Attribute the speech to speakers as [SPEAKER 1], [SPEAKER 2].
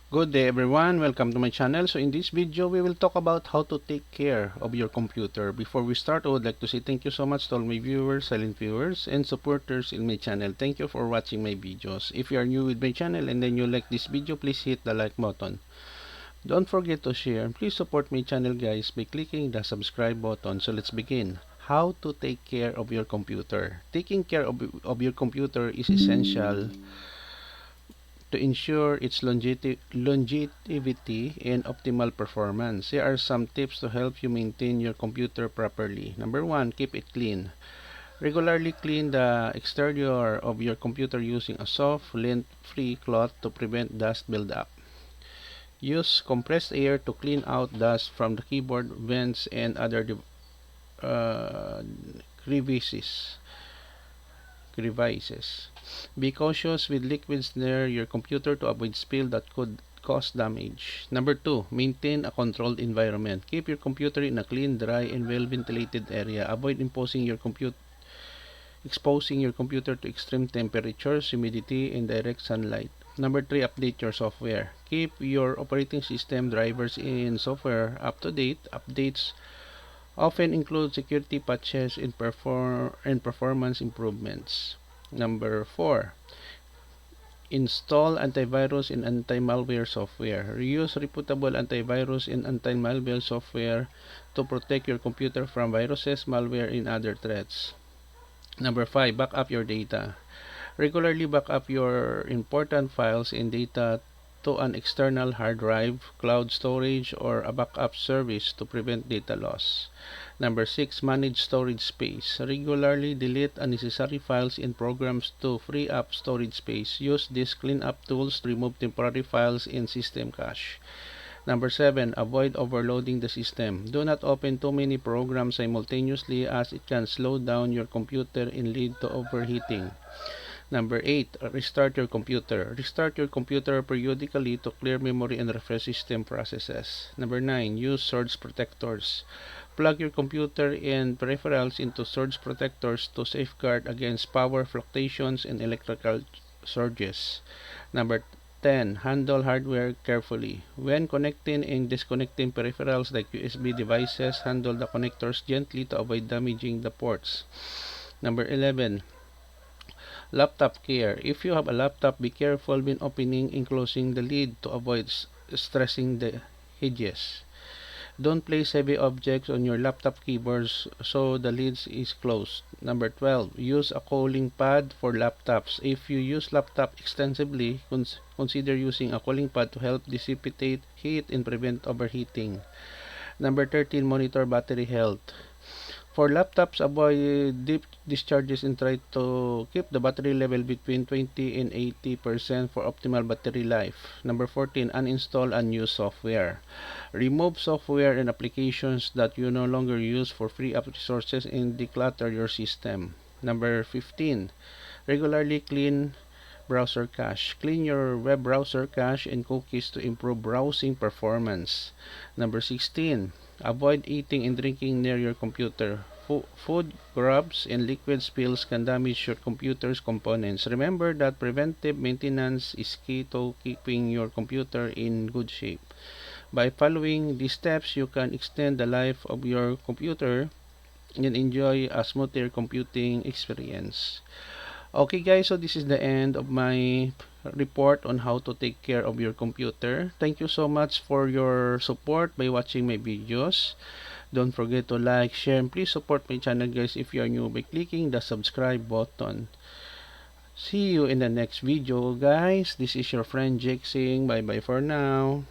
[SPEAKER 1] Good day everyone, welcome to my channel. So in this video, we will talk about how to take care of your computer. Before we start, I would like to say thank you so much to all my viewers, silent viewers, and supporters in my channel. Thank you for watching my videos. If you are new with my channel and then you like this video, please hit the like button. Don't forget to share and please support my channel guys by clicking the subscribe button. So let's begin. How to take care of your computer. Taking care of your computer is essential to ensure its longevity and optimal performance. Here are some tips to help you maintain your computer properly. Number 1, keep it clean. Regularly clean the exterior of your computer using a soft, lint-free cloth to prevent dust buildup. Use compressed air to clean out dust from the keyboard, vents, and other uh, crevices. Be cautious with liquids near your computer to avoid spill that could cause damage. Number 2, maintain a controlled environment. Keep your computer in a clean, dry, and well-ventilated area. Avoid exposing your computer to extreme temperatures, humidity, and direct sunlight. Number 3, update your software. Keep your operating system, drivers, and software up to date. Updates often include security patches and performance improvements. Number 4, install antivirus and anti-malware software. Use reputable antivirus and anti-malware software to protect your computer from viruses, malware, and other threats. Number 5, back up your data. Regularly back up your important files and data to an external hard drive, cloud storage, or a backup service to prevent data loss. Number 6, manage storage space. Regularly delete unnecessary files and programs to free up storage space. Use these cleanup tools to remove temporary files in system cache. Number 7, avoid overloading the system. Do not open too many programs simultaneously as it can slow down your computer and lead to overheating. Number 8, restart your computer. Restart your computer periodically to clear memory and refresh system processes. Number 9, use surge protectors. Plug your computer and peripherals into surge protectors to safeguard against power fluctuations and electrical surges. Number 10, handle hardware carefully. When connecting and disconnecting peripherals like USB devices, handle the connectors gently to avoid damaging the ports. Number 11, laptop care. If you have a laptop, be careful when opening and closing the lid to avoid stressing the edges. Don't place heavy objects on your laptop keyboards so the lid is closed. Number 12, use a cooling pad for laptops. If you use laptop extensively, consider using a cooling pad to help dissipate heat and prevent overheating. Number 13, monitor battery health. For laptops, avoid deep discharges and try to keep the battery level between 20 and 80% for optimal battery life. Number 14, uninstall unused software. Remove software and applications that you no longer use for free up resources and declutter your system. Number 15, regularly clean browser cache. Clean your web browser cache and cookies to improve browsing performance. Number 16, avoid eating and drinking near your computer. Food grubs and liquid spills can damage your computer's components. Remember that preventive maintenance is key to keeping your computer in good shape. By following these steps, you can extend the life of your computer and enjoy a smoother computing experience. Okay guys, so this is the end of my report on how to take care of your computer. Thank you so much for your support by watching my videos. Don't forget to like, share, and please support my channel guys if you are new by clicking the subscribe button. See you in the next video guys. This is your friend Jake saying bye bye for now.